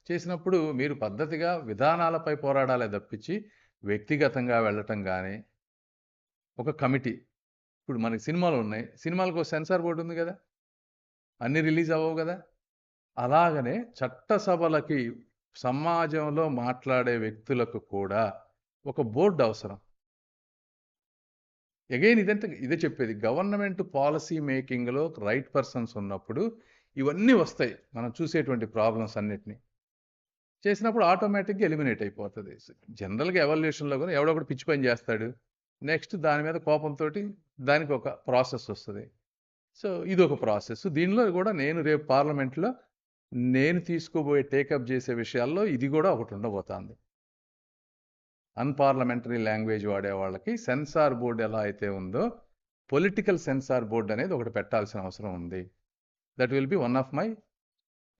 చేసినప్పుడు మీరు పద్ధతిగా విధానాలపై పోరాడాలే తప్పించి, వ్యక్తిగతంగా వెళ్ళటం గానీ, ఒక కమిటీ ఇప్పుడు మనకి సినిమాలున్నాయి. సినిమాలకో సెన్సార్ బోర్డ్ ఉంది గదా! అన్నీ రిలీజ్ అవ్వవు గదా! అలాగనే చట్టసభలకి సమాజంలో మాట్లాడే వ్యక్తులకు కూడా ఒక బోర్డ్ అవసరం. అగైన్ ఇదే చెప్పేది. గవర్నమెంట్ పాలిసీ మేకింగ్‌లో రైట్ పర్సన్స్ ఉన్నప్పుడు ఇవన్నీ వస్తాయి. మనం చూసేటువంటి ప్రాబ్లమ్స్ అన్నిటిని. చేసినప్పుడు ఆటోమేటిక్‌గా ఎలిమినేట్ అయిపోతది. జనరల్‌గా ఎవల్యూషన్‌లో కూడా ఎవడో ఒకడు పిచ్చి పని చేస్తాడు. నెక్స్ట్ దాని మీద కోపంతోటి దానికి ఒక ప్రాసెస్ వస్తది. సో, ఇదొక ప్రాసెస్. దీనిలో కూడా నేను రేపు పార్లమెంట్‌లో నేను తీసుకోబోయే టేకప్ చేసే విషయాల్లో ఇది కూడా ఒకటి ఉండబోతాంది. అన్‌పార్లమెంటరీ లాంగ్వేజ్ వాడే వాళ్ళకి సెన్సార్ బోర్డ్ ఎలా అయితే ఉందో, పొలిటికల్ సెన్సార్ బోర్డ్ అనేది ఒకటి పెట్టాల్సిన అవసరం ఉంది. That will be one of my